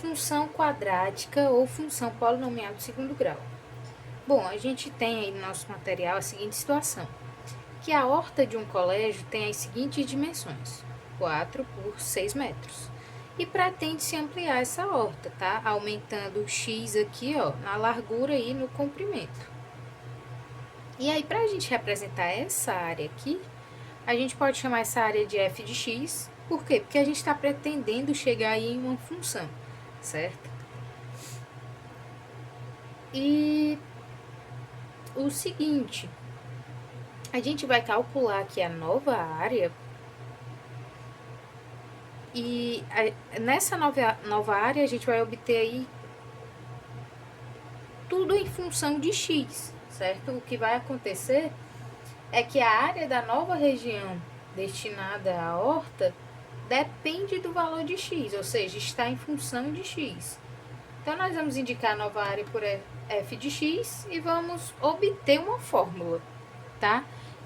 função quadrática ou função polinomial de segundo grau. Bom, a gente tem aí no nosso material a seguinte situação, que a horta de um colégio tem as seguintes dimensões, 4 por 6 metros. E pretende-se ampliar essa horta, tá? Aumentando o x aqui, ó, na largura e no comprimento. E aí, para a gente representar essa área aqui, a gente pode chamar essa área de f de x. Por quê? Porque a gente está pretendendo chegar aí em uma função, certo? E o seguinte, a gente vai calcular aqui a nova área e nessa nova área a gente vai obter aí tudo em função de x, certo? O que vai acontecer é que a área da nova região destinada à horta depende do valor de x, ou seja, está em função de x. Então, nós vamos indicar a nova área por f de x e vamos obter uma fórmula, tá?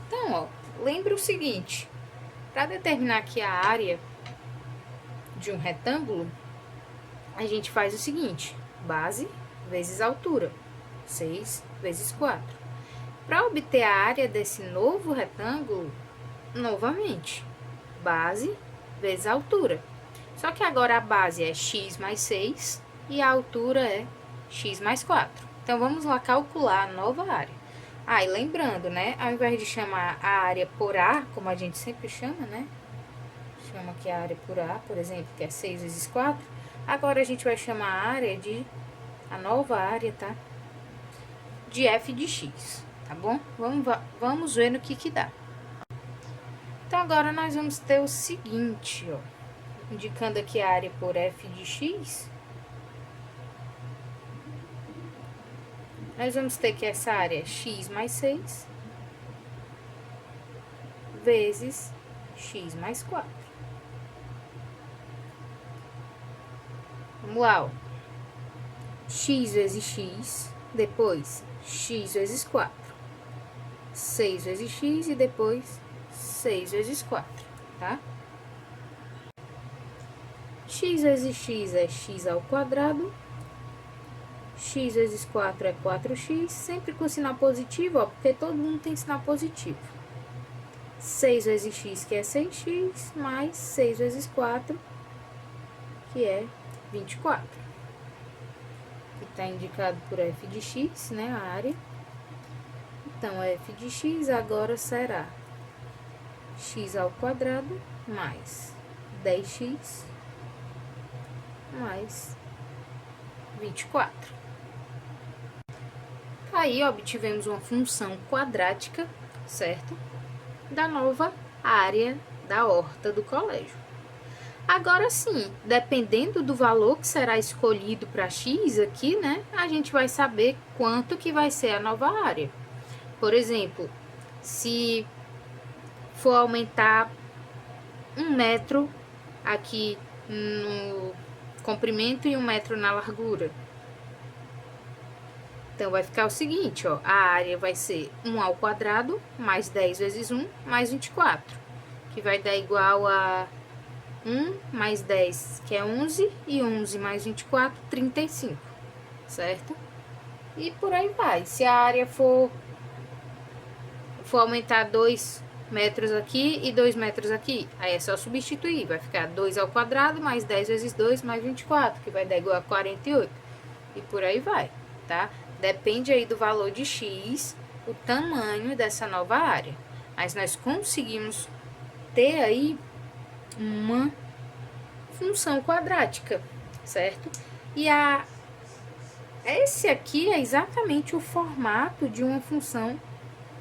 Então, ó, lembra o seguinte, para determinar aqui a área de um retângulo, a gente faz o seguinte, base vezes altura, 6 vezes 4. Para obter a área desse novo retângulo, novamente, base vezes altura. Só que agora a base é x mais 6 e a altura é x mais 4. Então, vamos lá calcular a nova área. E lembrando, né, ao invés de chamar a área por A, como a gente sempre chama, né, chama aqui a área por A, por exemplo, que é 6 vezes 4, agora a gente vai chamar a área a nova área, tá, de f de x, tá bom? Vamos ver no que dá. Então, agora nós vamos ter o seguinte, ó, indicando aqui a área por f de x, nós vamos ter que essa área é x mais 6 vezes x mais 4. Vamos lá, ó. X vezes x, depois x vezes 4. 6 vezes x e depois 6 vezes 4, tá? X vezes x é x ao quadrado. X vezes 4 é 4x, sempre com sinal positivo, ó, porque todo mundo tem sinal positivo. 6 vezes x, que é 6x, mais 6 vezes 4, que é 24. Que está indicado por f de x, né, a área. Então, f de x agora será x ao quadrado mais 10x mais 24. Aí, obtivemos uma função quadrática, certo? Da nova área da horta do colégio. Agora sim, dependendo do valor que será escolhido para x aqui, né, a gente vai saber quanto que vai ser a nova área. Por exemplo, se for aumentar 1 metro aqui no comprimento e 1 metro na largura, então, vai ficar o seguinte, ó, a área vai ser 1 ao quadrado, mais 10 vezes 1, mais 24, que vai dar igual a 1 mais 10, que é 11, e 11 mais 24, 35, certo? E por aí vai. Se a área for aumentar 2 metros aqui e 2 metros aqui, aí é só substituir, vai ficar 2 ao quadrado, mais 10 vezes 2, mais 24, que vai dar igual a 48, e por aí vai, tá? Depende aí do valor de x, o tamanho dessa nova área. Mas nós conseguimos ter aí uma função quadrática, certo? E esse aqui é exatamente o formato de uma função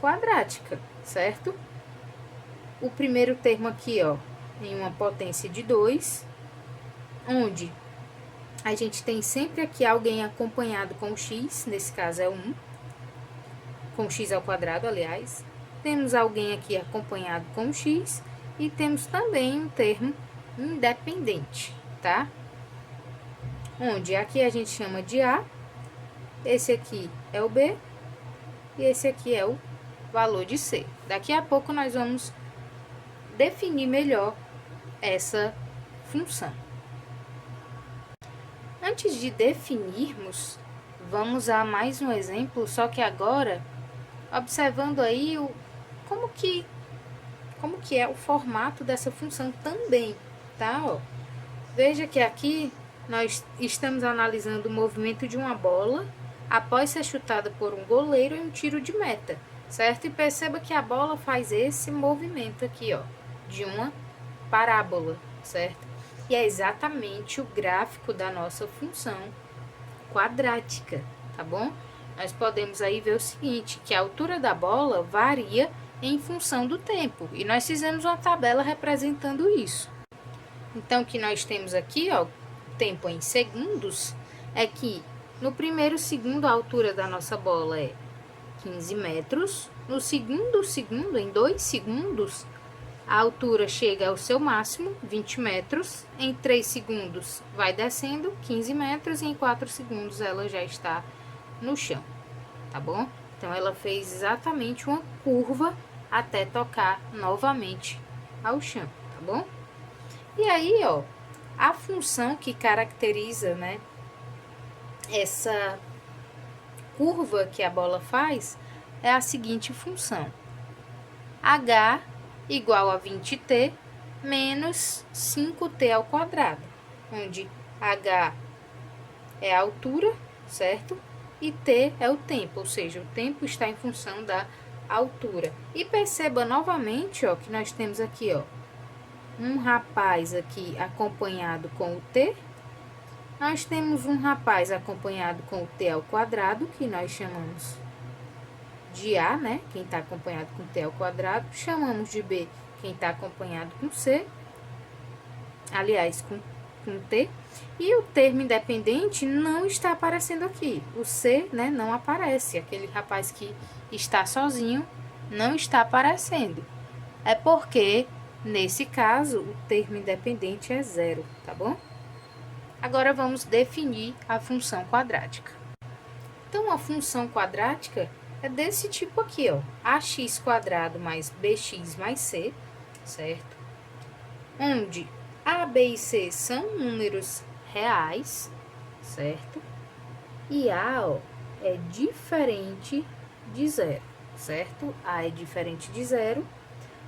quadrática, certo? O primeiro termo aqui, ó, em uma potência de 2, onde a gente tem sempre aqui alguém acompanhado com x, nesse caso é 1, com x ao quadrado, aliás. Temos alguém aqui acompanhado com x e temos também um termo independente, tá? Onde aqui a gente chama de A, esse aqui é o B e esse aqui é o valor de C. Daqui a pouco nós vamos definir melhor essa função. Antes de definirmos, vamos a mais um exemplo, só que agora observando aí como que é o formato dessa função também, tá? Ó, veja que aqui nós estamos analisando o movimento de uma bola após ser chutada por um goleiro em um tiro de meta, certo? E perceba que a bola faz esse movimento aqui, ó, de uma parábola, certo? E é exatamente o gráfico da nossa função quadrática, tá bom? Nós podemos aí ver o seguinte, que a altura da bola varia em função do tempo, e nós fizemos uma tabela representando isso. Então, o que nós temos aqui, ó, tempo em segundos, é que no primeiro segundo a altura da nossa bola é 15 metros, no segundo segundo, em 2 segundos, a altura chega ao seu máximo, 20 metros, em 3 segundos vai descendo, 15 metros, e em 4 segundos ela já está no chão, tá bom? Então, ela fez exatamente uma curva até tocar novamente ao chão, tá bom? E aí, ó, a função que caracteriza, né, essa curva que a bola faz é a seguinte função: h igual a 20t menos 5t ao quadrado, onde h é a altura, certo? E t é o tempo, ou seja, o tempo está em função da altura. E perceba novamente, ó, que nós temos aqui, ó, um rapaz aqui acompanhado com o t. Nós temos um rapaz acompanhado com o t ao quadrado, que nós chamamos de A, né? Quem está acompanhado com t ao quadrado. Chamamos de B, quem está acompanhado com C. Aliás, com t. E o termo independente não está aparecendo aqui. O C, né, não aparece. Aquele rapaz que está sozinho não está aparecendo. É porque, nesse caso, o termo independente é zero, tá bom? Agora, vamos definir a função quadrática. Então, a função quadrática é desse tipo aqui, ó. Ax² mais bx mais c, certo? Onde a, b e c são números reais, certo? E a, ó, é diferente de zero, certo? A é diferente de zero.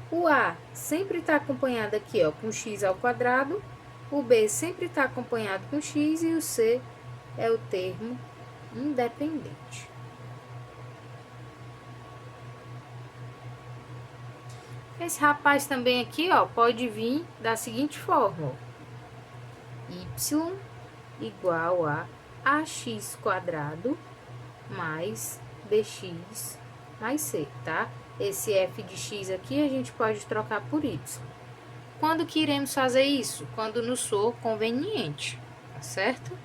O a sempre está acompanhado aqui, ó, com x ao quadrado. O b sempre está acompanhado com x e o c é o termo independente. Esse rapaz também aqui, ó, pode vir da seguinte forma, ó: y igual a ax² mais bx mais c, tá? Esse f de x aqui a gente pode trocar por y. Quando que iremos fazer isso? Quando nos for conveniente, tá certo?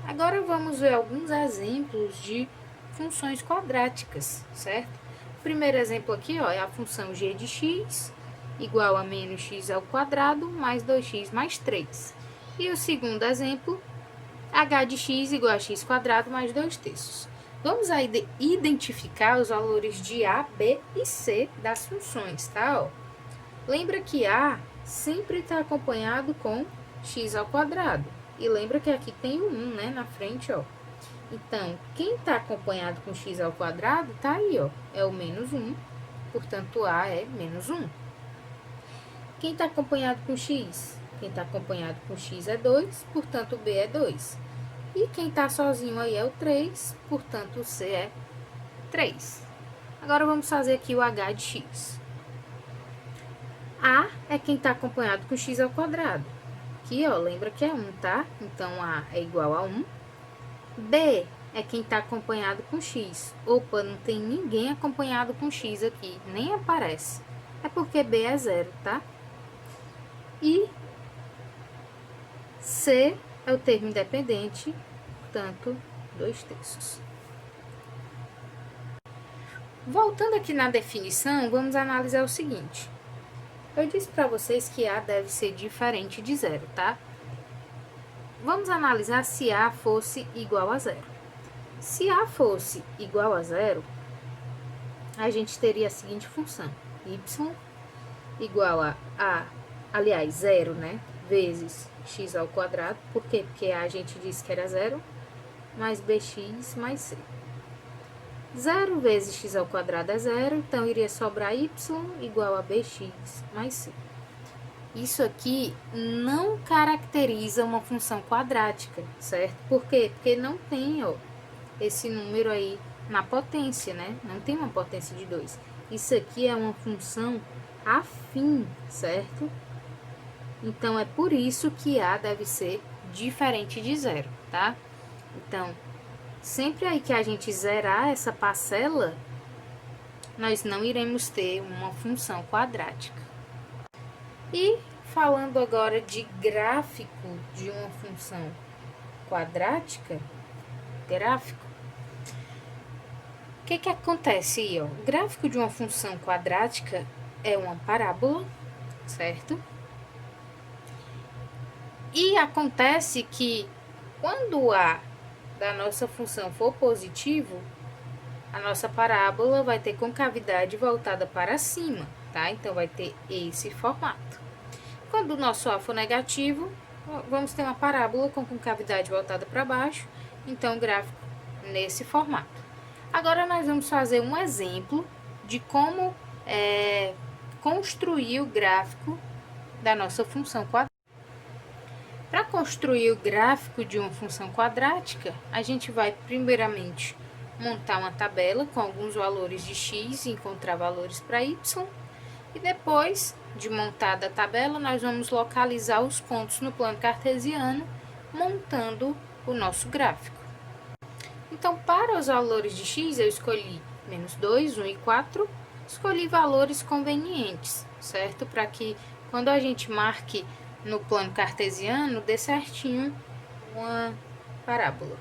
Agora vamos ver alguns exemplos de funções quadráticas, certo? O primeiro exemplo aqui, ó, é a função g de x igual a menos x ao quadrado mais 2x mais 3. E o segundo exemplo, h de x igual a x² mais 2/3. Vamos aí identificar os valores de a, b e c das funções, tá? Ó, lembra que a sempre está acompanhado com x ao quadrado. E lembra que aqui tem o 1, né, na frente, ó. Então, quem está acompanhado com x ao quadrado, tá aí, ó. É o menos 1, portanto, a é menos 1. Quem está acompanhado com x? Quem está acompanhado com x é 2, portanto, b é 2. E quem está sozinho aí é o 3, portanto, o c é 3. Agora, vamos fazer aqui o h de x. A é quem está acompanhado com x ao quadrado. Aqui, ó, lembra que é 1, tá? Então, a é igual a 1. B é quem está acompanhado com x. Opa, não tem ninguém acompanhado com x aqui, nem aparece. É porque B é 0, tá? E C é o termo independente, portanto, 2/3. Voltando aqui na definição, vamos analisar o seguinte. Eu disse para vocês que A deve ser diferente de zero, tá? Vamos analisar se A fosse igual a zero. Se A fosse igual a zero, a gente teria a seguinte função: y igual a, aliás, zero, né? vezes x ao quadrado. Por quê? Porque a gente disse que era 0, mais bx mais c. 0 vezes x ao quadrado é 0, então iria sobrar y igual a bx mais c. Isso aqui não caracteriza uma função quadrática, certo? Por quê? Porque não tem, ó, esse número aí na potência, né? Não tem uma potência de 2. Isso aqui é uma função afim, certo? Então, é por isso que A deve ser diferente de 0, tá? Então, sempre aí que a gente zerar essa parcela, nós não iremos ter uma função quadrática. E falando agora de gráfico de uma função quadrática, gráfico, o que acontece aí, ó? O gráfico de uma função quadrática é uma parábola, certo? E acontece que quando o A da nossa função for positivo, a nossa parábola vai ter concavidade voltada para cima, tá? Então, vai ter esse formato. Quando o nosso A for negativo, vamos ter uma parábola com concavidade voltada para baixo, então, o gráfico nesse formato. Agora, nós vamos fazer um exemplo de como construir o gráfico da nossa função quadrática. Para construir o gráfico de uma função quadrática, a gente vai primeiramente montar uma tabela com alguns valores de x e encontrar valores para y. E depois de montada a tabela, nós vamos localizar os pontos no plano cartesiano, montando o nosso gráfico. Então, para os valores de x, eu escolhi menos 2, 1 e 4, escolhi valores convenientes, certo? Para que quando a gente marque no plano cartesiano, dê certinho uma parábola.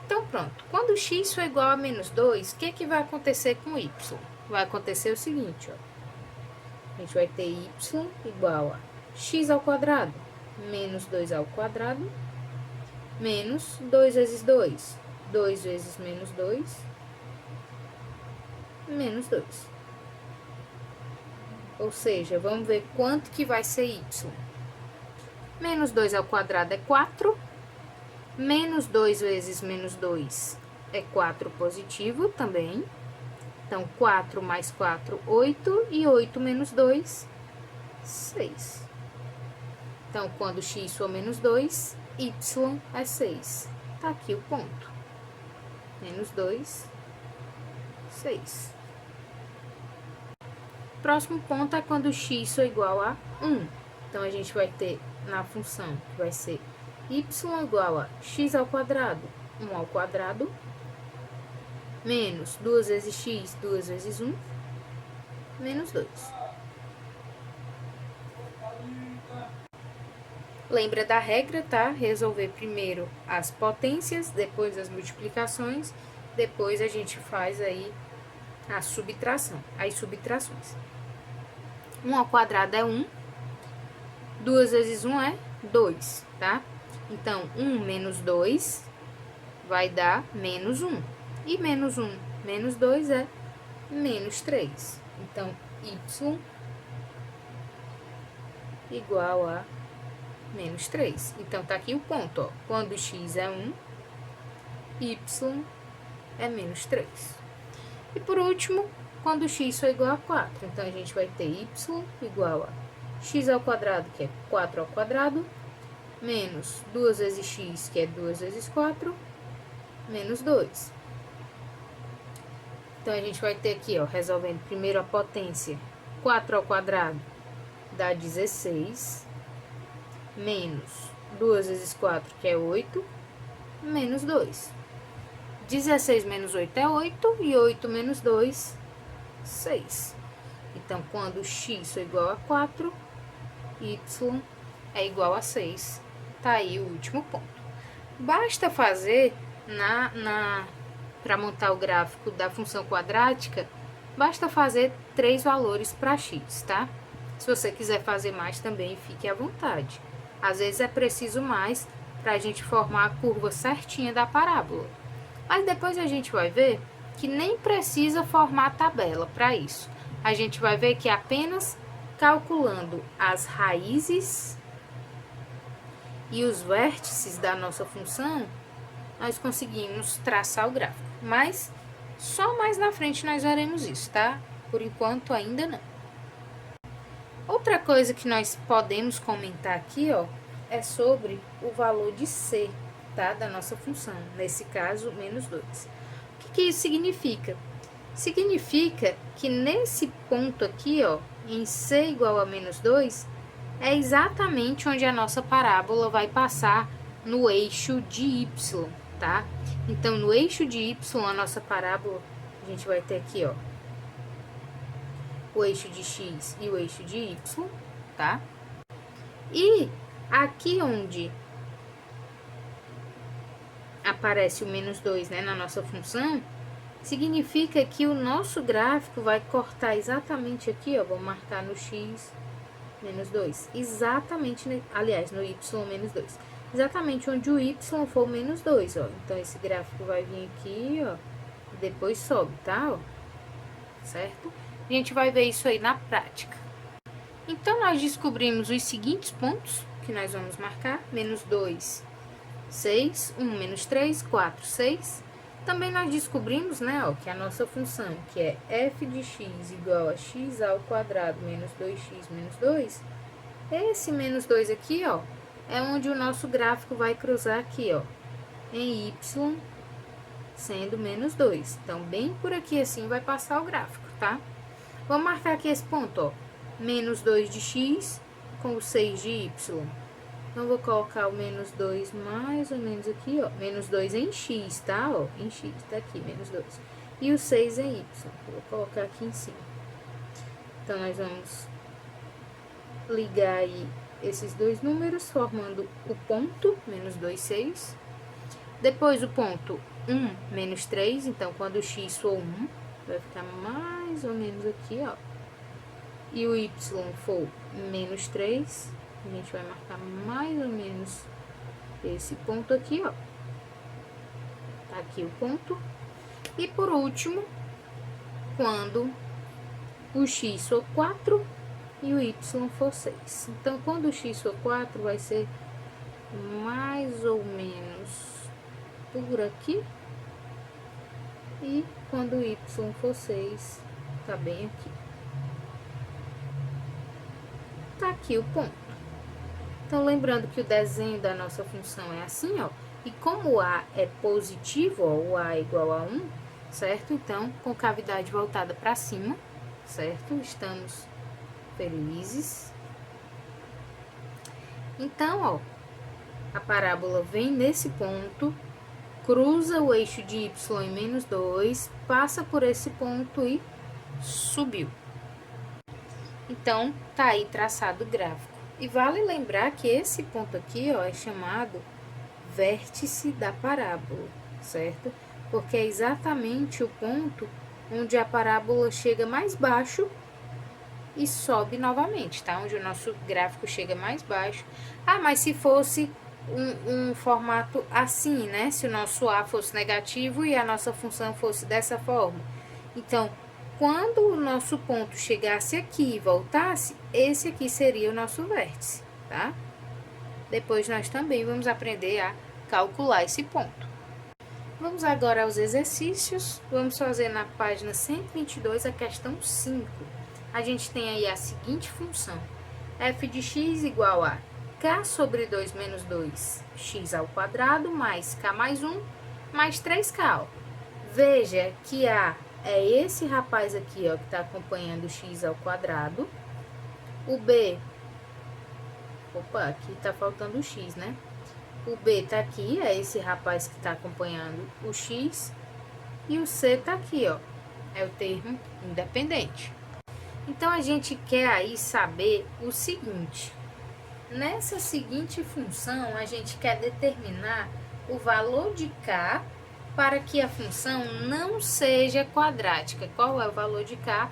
Então, pronto. Quando x for igual a menos 2, o que vai acontecer com y? Vai acontecer o seguinte, ó. A gente vai ter y igual a x ao quadrado, menos 2 ao quadrado, menos 2 vezes 2. 2 vezes menos 2, menos 2. Ou seja, vamos ver quanto que vai ser y. Menos 2 ao quadrado é 4. Menos 2 vezes menos 2 é 4 positivo também. Então, 4 mais 4, 8. E 8 menos 2, 6. Então, quando x for menos 2, y é 6. Tá aqui o ponto. Menos 2, 6. Próximo ponto é quando x for igual a 1. Então, a gente vai ter na função que vai ser y igual a x ao quadrado, 1 ao quadrado, menos 2 vezes x, 2 vezes 1, menos 2. Lembra da regra, tá? Resolver primeiro as potências, depois as multiplicações, depois a gente faz aí a subtração, as subtrações. 1 ao quadrado é 1, 2 vezes 1 é 2, tá? Então, 1 menos 2 vai dar menos 1. E menos 1 menos 2 é menos 3. Então, y igual a menos 3. Então, tá aqui o ponto, ó. Quando x é 1, y é menos 3. E por último, quando x for igual a 4. Então, a gente vai ter y igual a x ao quadrado, que é 4 ao quadrado, menos 2 vezes x, que é 2 vezes 4, menos 2. Então, a gente vai ter aqui, ó, resolvendo primeiro a potência, 4 ao quadrado dá 16, menos 2 vezes 4, que é 8, menos 2. 16 menos 8 é 8, e 8 menos 2, 6. Então, quando x é igual a 4, y é igual a 6. Tá aí o último ponto. Basta fazer para montar o gráfico da função quadrática, basta fazer 3 valores para x, tá? Se você quiser fazer mais também, fique à vontade. Às vezes é preciso mais para a gente formar a curva certinha da parábola. Mas depois a gente vai ver que nem precisa formar a tabela para isso. A gente vai ver que apenas calculando as raízes e os vértices da nossa função, nós conseguimos traçar o gráfico. Mas só mais na frente nós veremos isso, tá? Por enquanto ainda não. Outra coisa que nós podemos comentar aqui, ó, é sobre o valor de C, tá? Da nossa função, nesse caso, menos 2. O que isso significa? Significa que nesse ponto aqui, ó, em C igual a menos 2, é exatamente onde a nossa parábola vai passar no eixo de Y, tá? Então, no eixo de Y, a nossa parábola, a gente vai ter aqui, ó, o eixo de X e o eixo de Y, tá? E aqui onde aparece o menos 2, né, na nossa função, significa que o nosso gráfico vai cortar exatamente aqui, ó, vou marcar no X menos 2, exatamente, aliás, no Y menos 2, exatamente onde o Y for menos 2, ó. Então, esse gráfico vai vir aqui, ó, e depois sobe, tá, ó, certo? A gente vai ver isso aí na prática. Então, nós descobrimos os seguintes pontos que nós vamos marcar: menos 2, 6, 1, menos 3, 4, 6. Também nós descobrimos, né, ó, que a nossa função, que é f de x igual a x ao quadrado menos 2x menos 2, esse menos 2 aqui, ó, é onde o nosso gráfico vai cruzar aqui, ó, em y, sendo menos 2. Então, bem por aqui assim vai passar o gráfico, tá? Vamos marcar aqui esse ponto, ó, menos 2 de x com o 6 de y. Então, vou colocar o menos 2 mais ou menos aqui, ó, menos 2 em x, tá, ó, em x, tá aqui, menos 2. E o 6 em y, vou colocar aqui em cima. Então, nós vamos ligar aí esses dois números, formando o ponto, menos 2, 6. Depois, o ponto 1, menos 3, então, quando o x for 1, vai ficar mais ou menos aqui, ó. E o y for menos 3, a gente vai marcar mais ou menos esse ponto aqui, ó. Tá aqui o ponto. E por último, quando o x for 4 e o y for 6. Então, quando o x for 4, vai ser mais ou menos por aqui. E quando o y for 6, tá bem aqui. Tá aqui o ponto. Então, lembrando que o desenho da nossa função é assim, ó. E como o A é positivo, ó, o A é igual a 1, certo? Então, com cavidade voltada para cima, certo? Estamos felizes. Então, ó, a parábola vem nesse ponto, cruza o eixo de y em menos 2, passa por esse ponto e subiu. Então, tá aí traçado o gráfico. E vale lembrar que esse ponto aqui, ó, é chamado vértice da parábola, certo? Porque é exatamente o ponto onde a parábola chega mais baixo e sobe novamente, tá? Onde o nosso gráfico chega mais baixo. Ah, mas se fosse um formato assim, né? Se o nosso A fosse negativo e a nossa função fosse dessa forma. Então, quando o nosso ponto chegasse aqui e voltasse, esse aqui seria o nosso vértice, tá? Depois nós também vamos aprender a calcular esse ponto. Vamos agora aos exercícios. Vamos fazer na página 122 a questão 5. A gente tem aí a seguinte função: f de x igual a k sobre 2 menos 2, x ao quadrado, mais k mais 1, mais 3k. Ó. Veja que a é esse rapaz aqui, ó, que está acompanhando o x ao quadrado. O b, opa, aqui tá faltando o x, né? O b tá aqui, é esse rapaz que está acompanhando o x. E o c tá aqui, ó, é o termo independente. Então, a gente quer aí saber o seguinte: nessa seguinte função, a gente quer determinar o valor de k para que a função não seja quadrática. Qual é o valor de k,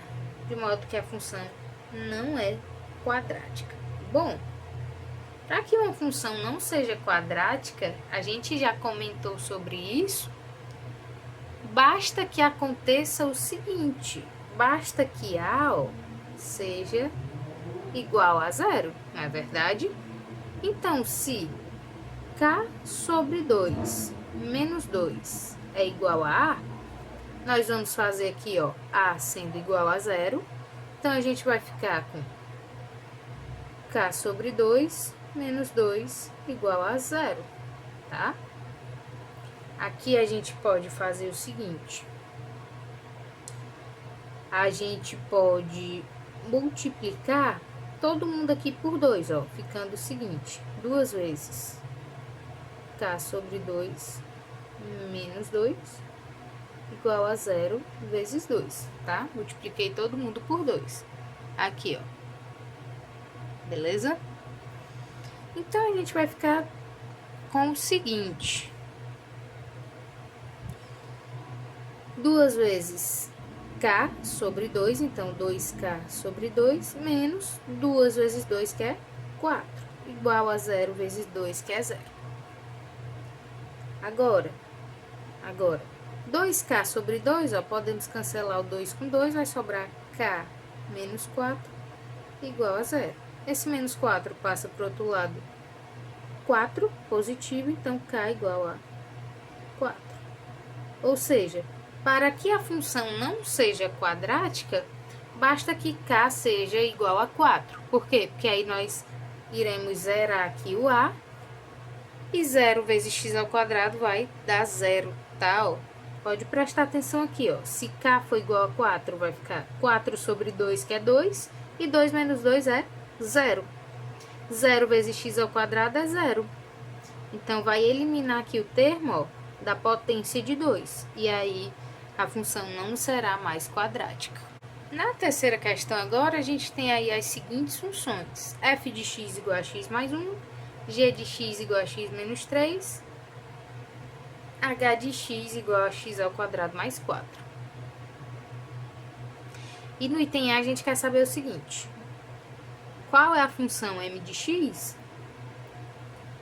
de modo que a função não é quadrática? Bom, para que uma função não seja quadrática, a gente já comentou sobre isso, basta que aconteça o seguinte: basta que A, ó, seja igual a 0, não é verdade? Então, se K sobre 2 menos 2 é igual a A, nós vamos fazer aqui, ó, A sendo igual a 0. Então, a gente vai ficar com K sobre 2 menos 2 igual a 0, tá? Aqui a gente pode fazer o seguinte. A gente pode multiplicar todo mundo aqui por 2, ó, ficando o seguinte, 2 vezes K sobre 2 menos 2 igual a 0 vezes 2, tá? Multipliquei todo mundo por 2. Aqui, ó. Beleza? Então, a gente vai ficar com o seguinte. 2 vezes K sobre 2, então 2K sobre 2, menos 2 vezes 2, que é 4, igual a 0 vezes 2, que é 0. Agora, 2K sobre 2, ó, podemos cancelar o 2 com 2, vai sobrar K menos 4 igual a 0. Esse menos 4 passa para o outro lado, 4 positivo, então K igual a 4. Ou seja, para que a função não seja quadrática, basta que K seja igual a 4. Por quê? Porque aí nós iremos zerar aqui o A, e 0 vezes x ao quadrado vai dar 0, tá? Ó, pode prestar atenção aqui, ó. Se K for igual a 4, vai ficar 4 sobre 2, que é 2, e 2 menos 2 é 0. 0 vezes x ao quadrado é 0. Então, vai eliminar aqui o termo, ó, da potência de 2. E aí, a função não será mais quadrática. Na terceira questão agora, a gente tem aí as seguintes funções. F de x igual a x mais 1, g de x igual a x menos 3, h de x igual a x ao quadrado mais 4. E no item A, a gente quer saber o seguinte. Qual é a função m de x,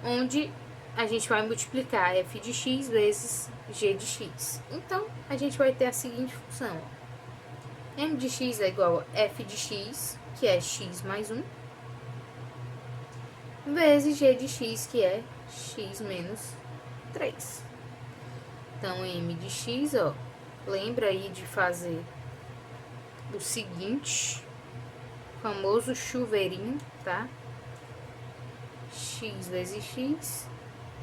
onde a gente vai multiplicar f de x vezes g de x. Então, a gente vai ter a seguinte função. M de x é igual a f de x, que é x mais 1, vezes g de x, que é x menos 3. Então, m de x, ó, lembra aí de fazer o seguinte, famoso chuveirinho, tá? X vezes x,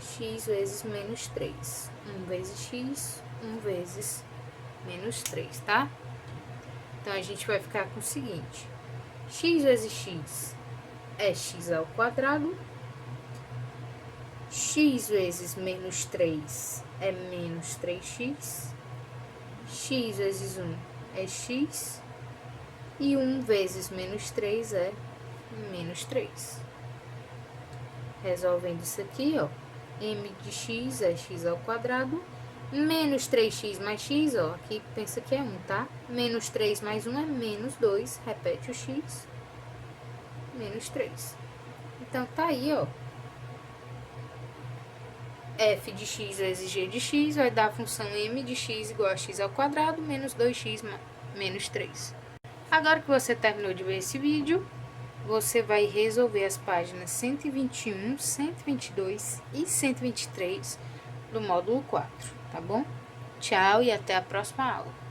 x vezes menos 3. 1 vezes x, 1 vezes menos 3, tá? Então, a gente vai ficar com o seguinte. X vezes x é x ao quadrado. X vezes menos 3 é menos 3x. X vezes 1 é x. E 1 vezes menos 3 é menos 3. Resolvendo isso aqui, ó. M de x é x ao quadrado. Menos 3x mais x, ó. Aqui pensa que é 1, tá? Menos 3 mais 1 é menos 2. Repete o x. Menos 3. Então, tá aí, ó. F de x vezes g de x vai dar a função m de x igual a x ao quadrado menos 2x menos 3. Agora que você terminou de ver esse vídeo, você vai resolver as páginas 121, 122 e 123 do módulo 4, tá bom? Tchau e até a próxima aula.